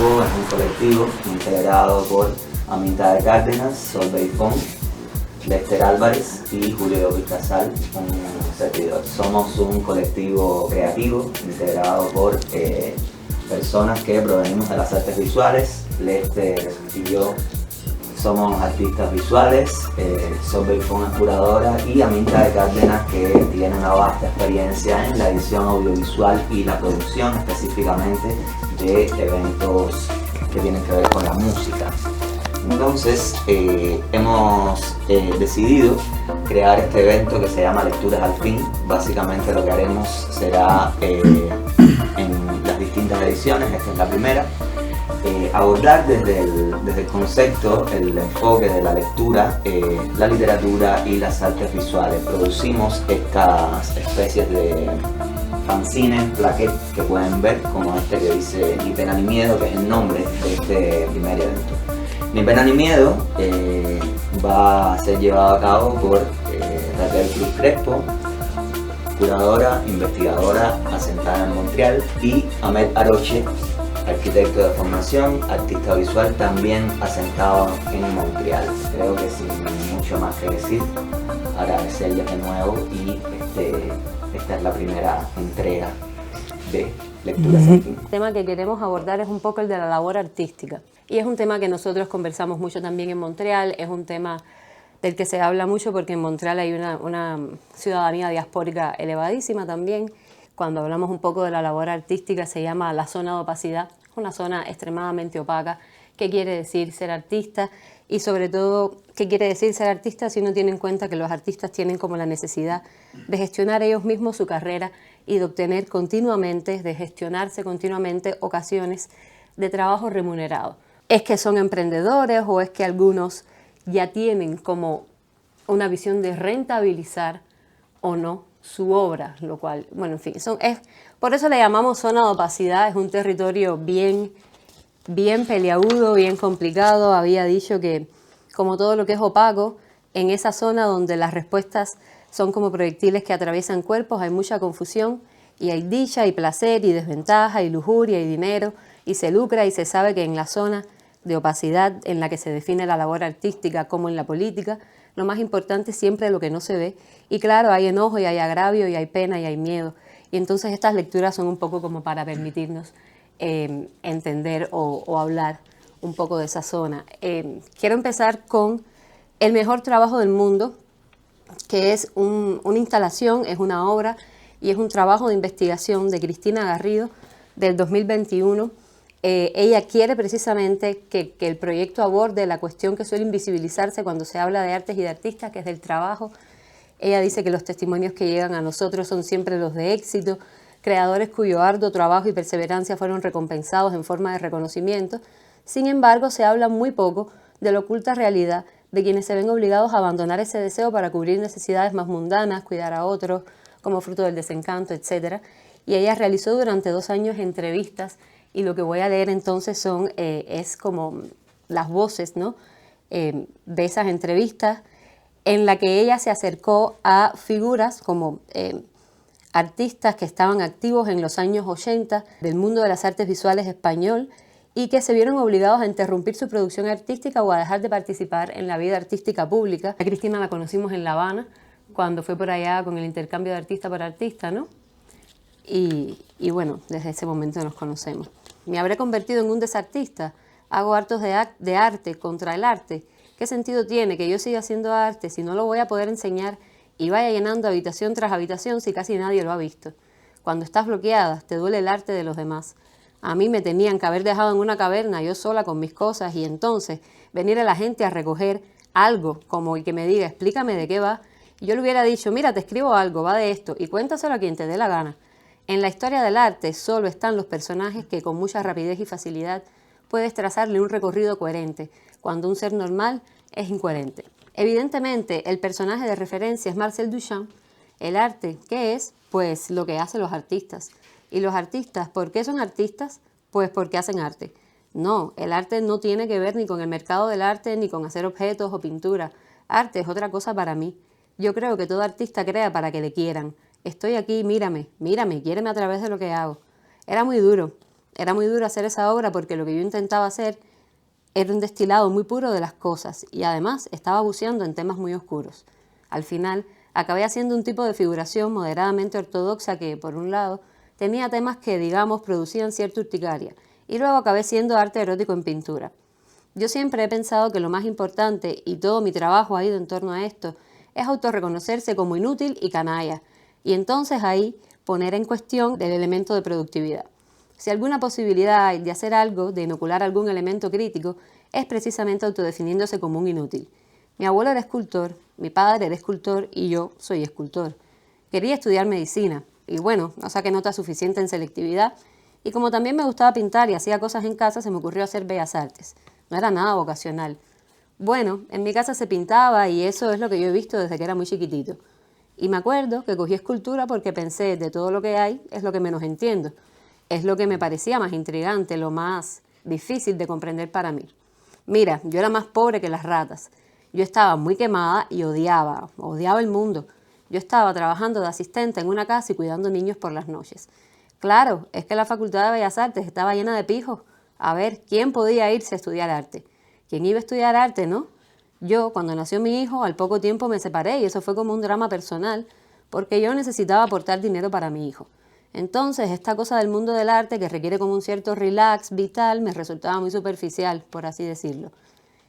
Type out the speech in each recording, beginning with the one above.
Grupo es un colectivo integrado por Aminta de Cárdenas, Sol Beifón, Lester Álvarez y Julio Villasal, un servidor. Somos un colectivo creativo integrado por personas que provenimos de las artes visuales. Lester y yo somos artistas visuales, Sol Beifón es curadora y Aminta de Cárdenas, que tiene una vasta experiencia en la edición audiovisual y la producción específicamente de eventos que tienen que ver con la música. Entonces hemos decidido crear este evento que se llama Lecturas al Fin. Básicamente lo que haremos será en las distintas ediciones, esta es la primera, abordar desde el concepto, el enfoque de la lectura, la literatura y las artes visuales. Producimos estas especies de fanzines, plaquettes que pueden ver, como este que dice Ni Pena Ni Miedo, que es el nombre de este primer evento. Ni Pena Ni Miedo va a ser llevado a cabo por Raquel Cruz Crespo, curadora, investigadora asentada en Montreal, y Ahmed Aroche, arquitecto de formación, artista visual también asentado en Montreal. Creo que sin mucho más que decir, agradecerles de nuevo y esta es la primera entrega de Lecturas al Fin. El tema que queremos abordar es un poco el de la labor artística y es un tema que nosotros conversamos mucho también en Montreal, es un tema del que se habla mucho porque en Montreal hay una ciudadanía diaspórica elevadísima también. Cuando hablamos un poco de la labor artística se llama la zona de opacidad, una zona extremadamente opaca. ¿Qué quiere decir ser artista? Y sobre todo, ¿qué quiere decir ser artista si uno tiene en cuenta que los artistas tienen como la necesidad de gestionar ellos mismos su carrera y de obtener continuamente, de gestionarse continuamente ocasiones de trabajo remunerado? ¿Es que son emprendedores o es que algunos ya tienen como una visión de rentabilizar o no su obra? Lo cual, bueno, en fin, por eso le llamamos zona de opacidad. Es un territorio bien peliagudo, bien complicado. Había dicho que, como todo lo que es opaco, en esa zona donde las respuestas son como proyectiles que atraviesan cuerpos, hay mucha confusión y hay dicha y placer y desventaja y lujuria y dinero, y se lucra, y se sabe que en la zona de opacidad en la que se define la labor artística como en la política, lo más importante es siempre lo que no se ve. Y claro, hay enojo y hay agravio y hay pena y hay miedo. Y entonces estas lecturas son un poco como para permitirnos entender o hablar un poco de esa zona. Quiero empezar con el mejor trabajo del mundo, que es una instalación, es una obra y es un trabajo de investigación de Cristina Garrido del 2021. Ella quiere precisamente que el proyecto aborde la cuestión que suele invisibilizarse cuando se habla de artes y de artistas, que es del trabajo. Ella dice que los testimonios que llegan a nosotros son siempre los de éxito, creadores cuyo arduo trabajo y perseverancia fueron recompensados en forma de reconocimiento. Sin embargo, se habla muy poco de la oculta realidad de quienes se ven obligados a abandonar ese deseo para cubrir necesidades más mundanas, cuidar a otros, como fruto del desencanto, etc. Y ella realizó durante 2 años entrevistas, y lo que voy a leer entonces es como las voces, ¿no?, de esas entrevistas, en la que ella se acercó a figuras como artistas que estaban activos en los años 80 del mundo de las artes visuales español y que se vieron obligados a interrumpir su producción artística o a dejar de participar en la vida artística pública. A Cristina la conocimos en La Habana, cuando fue por allá con el intercambio de artista para artista, ¿no? Y bueno, desde ese momento nos conocemos. ¿Me habré convertido en un desartista? ¿Hago actos de arte contra el arte? ¿Qué sentido tiene que yo siga haciendo arte si no lo voy a poder enseñar y vaya llenando habitación tras habitación si casi nadie lo ha visto? Cuando estás bloqueada, te duele el arte de los demás. A mí me tenían que haber dejado en una caverna yo sola con mis cosas, y entonces venir a la gente a recoger algo como el que me diga, explícame de qué va. Y yo le hubiera dicho, mira, te escribo algo, va de esto, y cuéntaselo a quien te dé la gana. En la historia del arte solo están los personajes que con mucha rapidez y facilidad puedes trazarle un recorrido coherente, cuando un ser normal es incoherente. Evidentemente, el personaje de referencia es Marcel Duchamp. El arte, ¿qué es? Pues lo que hacen los artistas. ¿Y los artistas por qué son artistas? Pues porque hacen arte. No, el arte no tiene que ver ni con el mercado del arte, ni con hacer objetos o pintura. Arte es otra cosa para mí. Yo creo que todo artista crea para que le quieran. Estoy aquí, mírame, quiéreme a través de lo que hago. Era muy duro. Era muy duro hacer esa obra porque lo que yo intentaba hacer era un destilado muy puro de las cosas y además estaba buceando en temas muy oscuros. Al final, acabé haciendo un tipo de figuración moderadamente ortodoxa que, por un lado, tenía temas que, digamos, producían cierta urticaria, y luego acabé siendo arte erótico en pintura. Yo siempre he pensado que lo más importante, y todo mi trabajo ha ido en torno a esto, es autorreconocerse como inútil y canalla, y entonces ahí poner en cuestión el elemento de productividad. Si alguna posibilidad hay de hacer algo, de inocular algún elemento crítico, es precisamente autodefiniéndose como un inútil. Mi abuelo era escultor, mi padre era escultor y yo soy escultor. Quería estudiar medicina y bueno, no saqué nota suficiente en selectividad y como también me gustaba pintar y hacía cosas en casa, se me ocurrió hacer bellas artes. No era nada vocacional. Bueno, en mi casa se pintaba y eso es lo que yo he visto desde que era muy chiquitito. Y me acuerdo que cogí escultura porque pensé, de todo lo que hay, es lo que menos entiendo. Es lo que me parecía más intrigante, lo más difícil de comprender para mí. Mira, yo era más pobre que las ratas. Yo estaba muy quemada y odiaba el mundo. Yo estaba trabajando de asistente en una casa y cuidando niños por las noches. Claro, es que la Facultad de Bellas Artes estaba llena de pijos. A ver, ¿quién podía irse a estudiar arte? ¿Quién iba a estudiar arte, no? Yo, cuando nació mi hijo, al poco tiempo me separé y eso fue como un drama personal, porque yo necesitaba aportar dinero para mi hijo. Entonces, esta cosa del mundo del arte que requiere como un cierto relax vital me resultaba muy superficial, por así decirlo.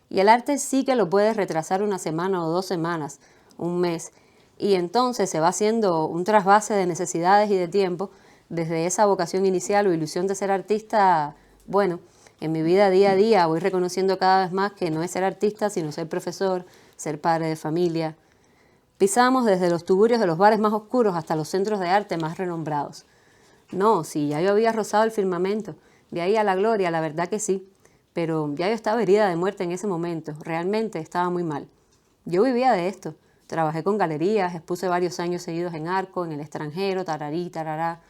Y el arte sí que lo puedes retrasar una semana o 2 semanas, un mes, y entonces se va haciendo un trasvase de necesidades y de tiempo desde esa vocación inicial o ilusión de ser artista. Bueno, en mi vida día a día voy reconociendo cada vez más que no es ser artista, sino ser profesor, ser padre de familia. Pisamos desde los tugurios de los bares más oscuros hasta los centros de arte más renombrados. No, sí, ya yo había rozado el firmamento, de ahí a la gloria, la verdad que sí, pero ya yo estaba herida de muerte en ese momento, realmente estaba muy mal. Yo vivía de esto, trabajé con galerías, expuse varios años seguidos en Arco, en el extranjero, tararí, tarará,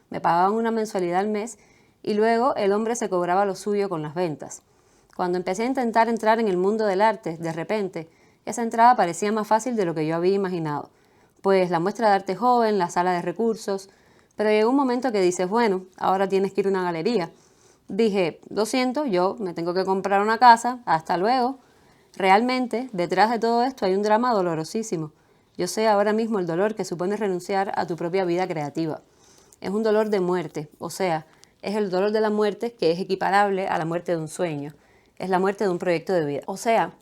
me pagaban una mensualidad al mes y luego el hombre se cobraba lo suyo con las ventas. Cuando empecé a intentar entrar en el mundo del arte, de repente, esa entrada parecía más fácil de lo que yo había imaginado, pues la muestra de arte joven, la sala de recursos, pero llegó un momento que dices, bueno, ahora tienes que ir a una galería. Dije, lo siento, yo me tengo que comprar una casa, hasta luego. Realmente, detrás de todo esto hay un drama dolorosísimo. Yo sé ahora mismo el dolor que supone renunciar a tu propia vida creativa. Es un dolor de muerte, o sea, es el dolor de la muerte que es equiparable a la muerte de un sueño. Es la muerte de un proyecto de vida. O sea,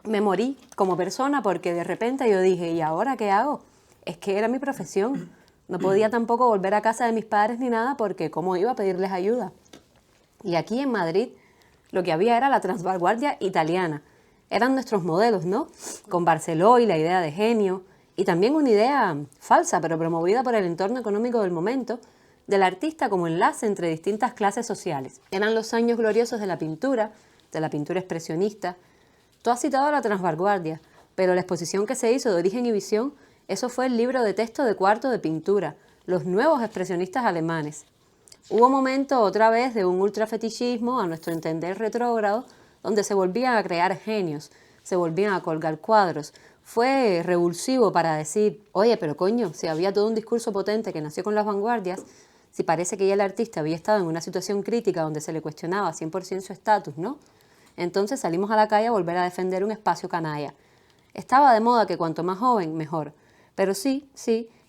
me morí como persona porque de repente yo dije, ¿y ahora qué hago? Es que era mi profesión. No podía tampoco volver a casa de mis padres ni nada porque ¿cómo iba a pedirles ayuda? Y aquí en Madrid lo que había era la transvanguardia italiana. Eran nuestros modelos, ¿no? Con Barceló y la idea de genio. Y también una idea falsa, pero promovida por el entorno económico del momento, del artista como enlace entre distintas clases sociales. Eran los años gloriosos de la pintura expresionista. Tú has citado a la transvanguardia, pero la exposición que se hizo de Origen y Visión, eso fue el libro de texto de cuarto de pintura, los nuevos expresionistas alemanes. Hubo momento otra vez de un ultrafetichismo, a nuestro entender retrógrado, donde se volvían a crear genios, se volvían a colgar cuadros. Fue revulsivo para decir, oye, pero coño, si había todo un discurso potente que nació con las vanguardias, si parece que ya el artista había estado en una situación crítica donde se le cuestionaba 100% su estatus, ¿no? Entonces salimos a la calle a volver a defender un espacio canalla. Estaba de moda que cuanto más joven, mejor. Pero sí,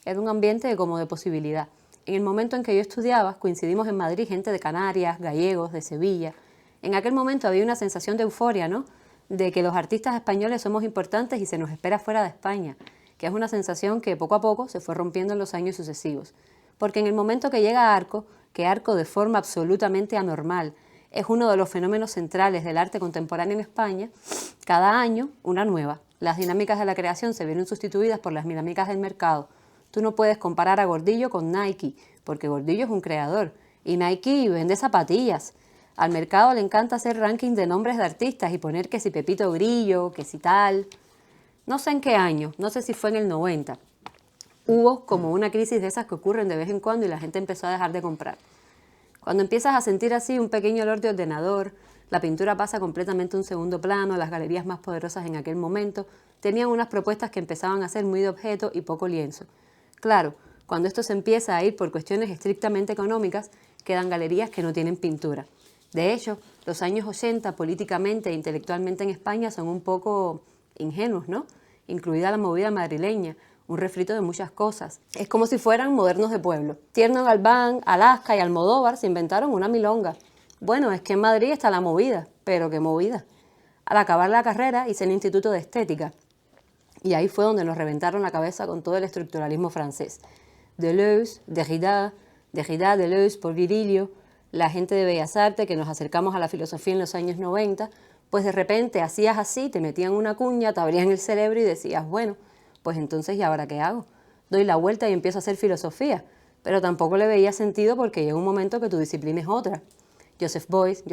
era un ambiente como de posibilidad. En el momento en que yo estudiaba, coincidimos en Madrid gente de Canarias, gallegos, de Sevilla. En aquel momento había una sensación de euforia, ¿no? De que los artistas españoles somos importantes y se nos espera fuera de España, que es una sensación que poco a poco se fue rompiendo en los años sucesivos. Porque en el momento que llega Arco, que Arco de forma absolutamente anormal es uno de los fenómenos centrales del arte contemporáneo en España, cada año una nueva. Las dinámicas de la creación se vieron sustituidas por las dinámicas del mercado. Tú no puedes comparar a Gordillo con Nike, porque Gordillo es un creador y Nike vende zapatillas. Al mercado le encanta hacer ranking de nombres de artistas y poner que si Pepito Grillo, que si tal. No sé en qué año, no sé si fue en el 90. Hubo como una crisis de esas que ocurren de vez en cuando y la gente empezó a dejar de comprar. Cuando empiezas a sentir así un pequeño olor de ordenador, la pintura pasa completamente a un segundo plano, las galerías más poderosas en aquel momento tenían unas propuestas que empezaban a ser muy de objeto y poco lienzo. Claro, cuando esto se empieza a ir por cuestiones estrictamente económicas, quedan galerías que no tienen pintura. De hecho, los años 80 políticamente e intelectualmente en España son un poco ingenuos, ¿no? Incluida la movida madrileña, un refrito de muchas cosas. Es como si fueran modernos de pueblo. Tierno Galván, Alaska y Almodóvar se inventaron una milonga. Bueno, es que en Madrid está la movida, pero qué movida. Al acabar la carrera hice el Instituto de Estética y ahí fue donde nos reventaron la cabeza con todo el estructuralismo francés. Deleuze, Derrida, Deleuze, Paul Virilio, la gente de Bellas Artes que nos acercamos a la filosofía en los años 90, pues de repente hacías así, te metían una cuña, te abrían el cerebro y decías, bueno, pues entonces ¿y ahora qué hago? Doy la vuelta y empiezo a hacer filosofía, pero tampoco le veía sentido porque llega un momento que tu disciplina es otra. Joseph Beuys,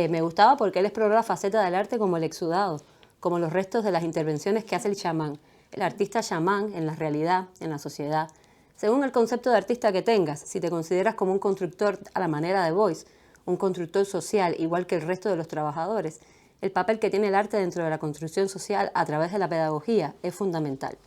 me gustaba porque él exploró la faceta del arte como el exudado, como los restos de las intervenciones que hace el chamán, el artista chamán en la realidad, en la sociedad. Según el concepto de artista que tengas, si te consideras como un constructor a la manera de Beuys, un constructor social igual que el resto de los trabajadores, el papel que tiene el arte dentro de la construcción social a través de la pedagogía es fundamental.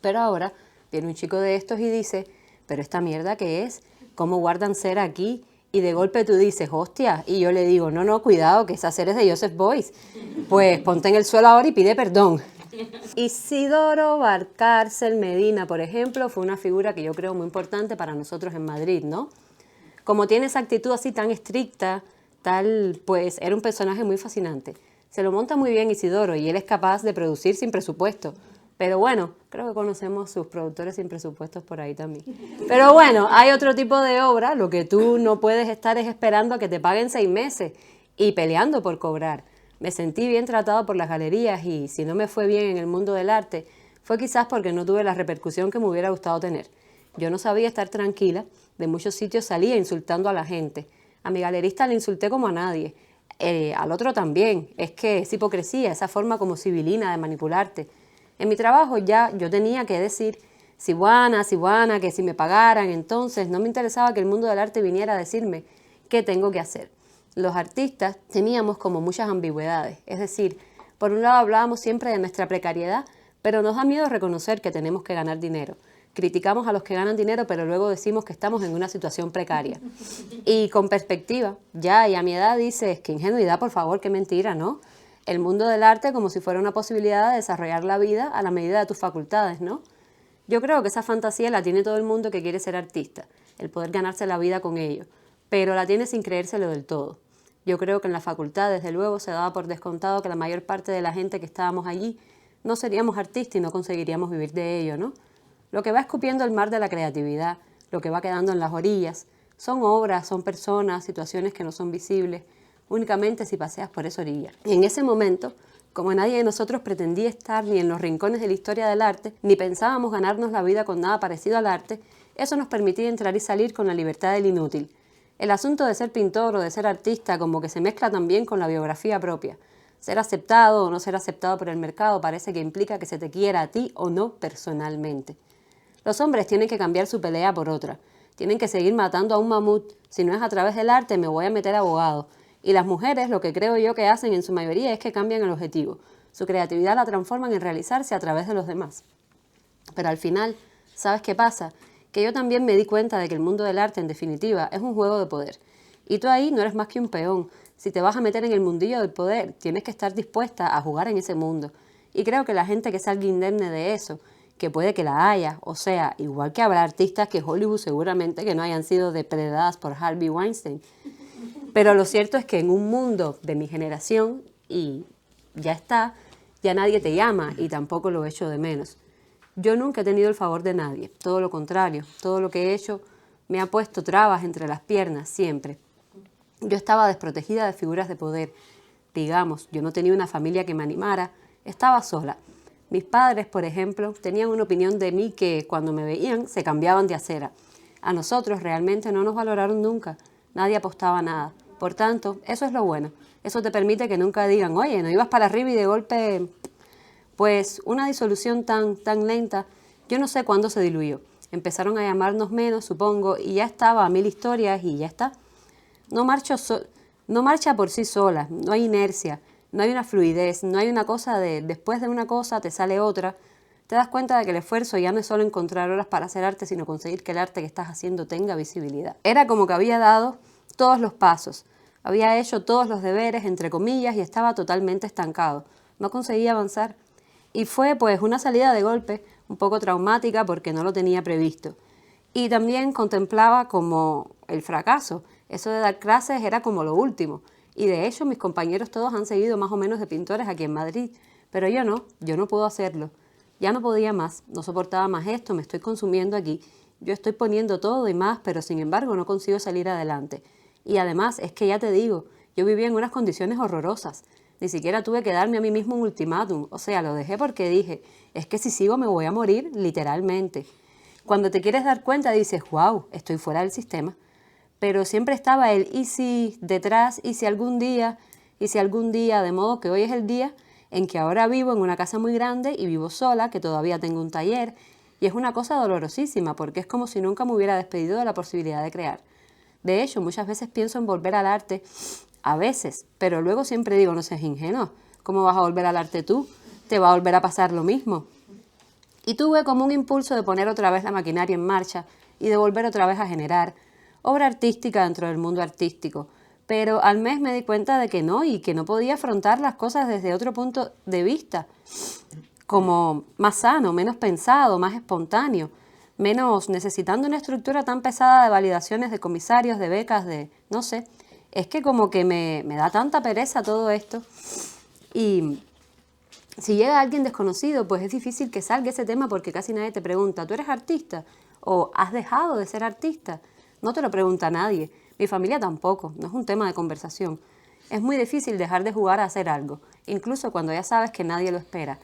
Pero ahora viene un chico de estos y dice, ¿pero esta mierda qué es? ¿Cómo guardan cera aquí? Y de golpe tú dices, hostia, y yo le digo, no, cuidado, que esa cera es de Joseph Beuys. Pues ponte en el suelo ahora y pide perdón. Isidoro Valcárcel Medina, por ejemplo, fue una figura que yo creo muy importante para nosotros en Madrid, ¿no? Como tiene esa actitud así tan estricta, pues era un personaje muy fascinante. Se lo monta muy bien Isidoro y él es capaz de producir sin presupuesto. Pero bueno, creo que conocemos sus productores sin presupuestos por ahí también. Pero bueno, hay otro tipo de obra, lo que tú no puedes estar es esperando a que te paguen 6 meses y peleando por cobrar. Me sentí bien tratado por las galerías y si no me fue bien en el mundo del arte, fue quizás porque no tuve la repercusión que me hubiera gustado tener. Yo no sabía estar tranquila, de muchos sitios salía insultando a la gente. A mi galerista le insulté como a nadie, al otro también. Es que es hipocresía, esa forma como civilina de manipularte. En mi trabajo ya yo tenía que decir, si buena, que si me pagaran, entonces no me interesaba que el mundo del arte viniera a decirme qué tengo que hacer. Los artistas teníamos como muchas ambigüedades, es decir, por un lado hablábamos siempre de nuestra precariedad, pero nos da miedo reconocer que tenemos que ganar dinero. Criticamos a los que ganan dinero, pero luego decimos que estamos en una situación precaria. Y con perspectiva, ya y a mi edad dices, qué ingenuidad, por favor, qué mentira, ¿no? El mundo del arte como si fuera una posibilidad de desarrollar la vida a la medida de tus facultades, ¿no? Yo creo que esa fantasía la tiene todo el mundo que quiere ser artista, el poder ganarse la vida con ello, pero la tiene sin creérselo del todo. Yo creo que en la facultad, desde luego, se daba por descontado que la mayor parte de la gente que estábamos allí no seríamos artistas y no conseguiríamos vivir de ello, ¿no? Lo que va escupiendo el mar de la creatividad, lo que va quedando en las orillas, son obras, son personas, situaciones que no son visibles, únicamente si paseas por esa orilla. Y en ese momento, como nadie de nosotros pretendía estar ni en los rincones de la historia del arte, ni pensábamos ganarnos la vida con nada parecido al arte, eso nos permitía entrar y salir con la libertad del inútil. El asunto de ser pintor o de ser artista como que se mezcla también con la biografía propia. Ser aceptado o no ser aceptado por el mercado parece que implica que se te quiera a ti o no personalmente. Los hombres tienen que cambiar su pelea por otra. Tienen que seguir matando a un mamut. Si no es a través del arte, me voy a meter abogado. Y las mujeres, lo que creo yo que hacen en su mayoría es que cambian el objetivo. Su creatividad la transforman en realizarse a través de los demás. Pero al final, ¿sabes qué pasa? Que yo también me di cuenta de que el mundo del arte, en definitiva, es un juego de poder. Y tú ahí no eres más que un peón. Si te vas a meter en el mundillo del poder, tienes que estar dispuesta a jugar en ese mundo. Y creo que la gente que salga indemne de eso, que puede que la haya, o sea, igual que habrá artistas que Hollywood seguramente que no hayan sido depredadas por Harvey Weinstein. Pero lo cierto es que en un mundo de mi generación, y ya está, ya nadie te llama y tampoco lo echo de menos. Yo nunca he tenido el favor de nadie, todo lo contrario, todo lo que he hecho me ha puesto trabas entre las piernas siempre. Yo estaba desprotegida de figuras de poder, digamos, yo no tenía una familia que me animara, estaba sola. Mis padres, por ejemplo, tenían una opinión de mí que cuando me veían se cambiaban de acera. A nosotros realmente no nos valoraron nunca, nadie apostaba nada. Por tanto, eso es lo bueno, eso te permite que nunca digan, oye, no ibas para arriba y de golpe... Pues una disolución tan lenta, yo no sé cuándo se diluyó. Empezaron a llamarnos menos, supongo, y ya estaba a 1000 historias y ya está. No marcha por sí sola, no hay inercia, no hay una fluidez, no hay una cosa de después de una cosa te sale otra. te das cuenta de que el esfuerzo ya no es solo encontrar horas para hacer arte, sino conseguir que el arte que estás haciendo tenga visibilidad. Era como que había dado todos los pasos, había hecho todos los deberes, entre comillas, y estaba totalmente estancado. No conseguía avanzar. Y fue pues una salida de golpe, un poco traumática porque no lo tenía previsto. Y también contemplaba como el fracaso. Eso de dar clases era como lo último. Y de hecho mis compañeros todos han seguido más o menos de pintores aquí en Madrid. Pero yo no puedo hacerlo. Ya no podía más, no soportaba más esto, me estoy consumiendo aquí. Yo estoy poniendo todo y más, pero sin embargo no consigo salir adelante. Y además, es que ya te digo, yo vivía en unas condiciones horrorosas. Ni siquiera tuve que darme a mí mismo un ultimátum. O sea, lo dejé porque dije, es que si sigo me voy a morir literalmente. Cuando te quieres dar cuenta dices, wow, estoy fuera del sistema. Pero siempre estaba el y si detrás, y si algún día, de modo que hoy es el día en que ahora vivo en una casa muy grande y vivo sola, que todavía tengo un taller, y es una cosa dolorosísima porque es como si nunca me hubiera despedido de la posibilidad de crear. De hecho, muchas veces pienso en volver al arte, a veces, pero luego siempre digo, no seas ingenuo, ¿cómo vas a volver al arte tú? Te va a volver a pasar lo mismo. Y tuve como un impulso de poner otra vez la maquinaria en marcha y de volver otra vez a generar obra artística dentro del mundo artístico. Pero al mes me di cuenta de que no, y que no podía afrontar las cosas desde otro punto de vista, como más sano, menos pensado, más espontáneo, menos necesitando una estructura tan pesada de validaciones, de comisarios, de becas, de no sé. Es que como que me da tanta pereza todo esto. Y si llega alguien desconocido, pues es difícil que salga ese tema porque casi nadie te pregunta, ¿tú eres artista? ¿O has dejado de ser artista? No te lo pregunta nadie. Mi familia tampoco, no es un tema de conversación. Es muy difícil dejar de jugar a hacer algo, incluso cuando ya sabes que nadie lo espera.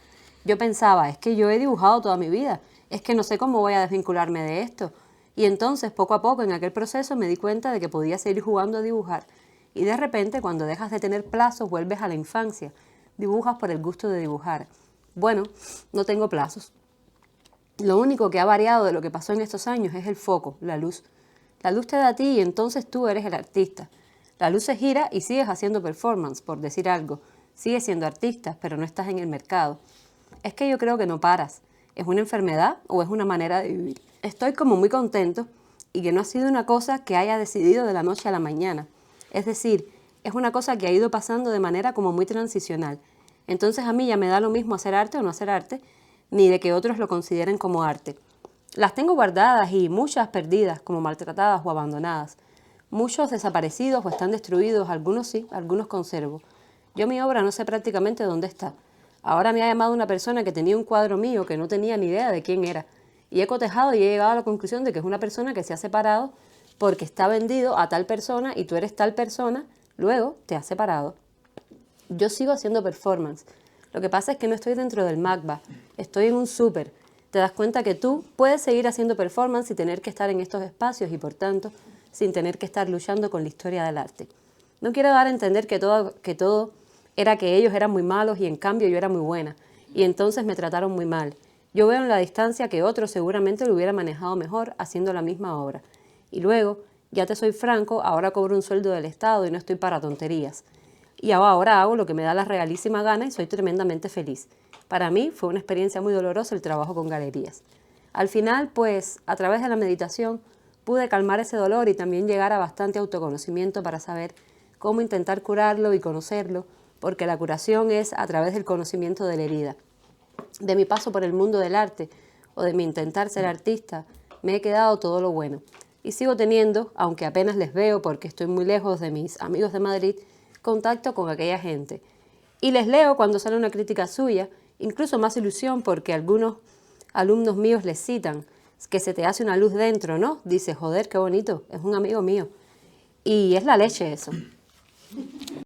Yo pensaba, es que yo he dibujado toda mi vida, es que no sé cómo voy a desvincularme de esto. Y entonces, poco a poco, en aquel proceso me di cuenta de que podía seguir jugando a dibujar. Y de repente, cuando dejas de tener plazos, vuelves a la infancia. Dibujas por el gusto de dibujar. Bueno, no tengo plazos. Lo único que ha variado de lo que pasó en estos años es el foco, la luz. La luz te da a ti y entonces tú eres el artista. La luz se gira y sigues haciendo performance, por decir algo. Sigues siendo artista, pero no estás en el mercado. Es que yo creo que no paras. ¿Es una enfermedad o es una manera de vivir? Estoy como muy contento y que no ha sido una cosa que haya decidido de la noche a la mañana. Es decir, es una cosa que ha ido pasando de manera como muy transicional. Entonces a mí ya me da lo mismo hacer arte o no hacer arte, ni de que otros lo consideren como arte. Las tengo guardadas y muchas perdidas, como maltratadas o abandonadas. Muchos desaparecidos o están destruidos, algunos sí, algunos conservo. Yo mi obra no sé prácticamente dónde está. Ahora me ha llamado una persona que tenía un cuadro mío que no tenía ni idea de quién era. Y he cotejado y he llegado a la conclusión de que es una persona que se ha separado porque está vendido a tal persona y tú eres tal persona, luego te has separado. Yo sigo haciendo performance. Lo que pasa es que no estoy dentro del MACBA, estoy en un súper. Te das cuenta que tú puedes seguir haciendo performance sin tener que estar en estos espacios y, por tanto, sin tener que estar luchando con la historia del arte. No quiero dar a entender que todo era que ellos eran muy malos y en cambio yo era muy buena, y entonces me trataron muy mal. Yo veo en la distancia que otro seguramente lo hubiera manejado mejor haciendo la misma obra. Y luego, ya te soy franco, ahora cobro un sueldo del Estado y no estoy para tonterías. Y ahora hago lo que me da la realísima gana y soy tremendamente feliz. Para mí fue una experiencia muy dolorosa el trabajo con galerías. Al final, pues, a través de la meditación, pude calmar ese dolor y también llegar a bastante autoconocimiento para saber cómo intentar curarlo y conocerlo, porque la curación es a través del conocimiento de la herida. De mi paso por el mundo del arte o de mi intentar ser artista, me he quedado todo lo bueno. Y sigo teniendo, aunque apenas les veo porque estoy muy lejos de mis amigos de Madrid, contacto con aquella gente. Y les leo cuando sale una crítica suya, incluso más ilusión porque algunos alumnos míos les citan, que se te hace una luz dentro, ¿no? Dice, joder, qué bonito, es un amigo mío. Y es la leche eso.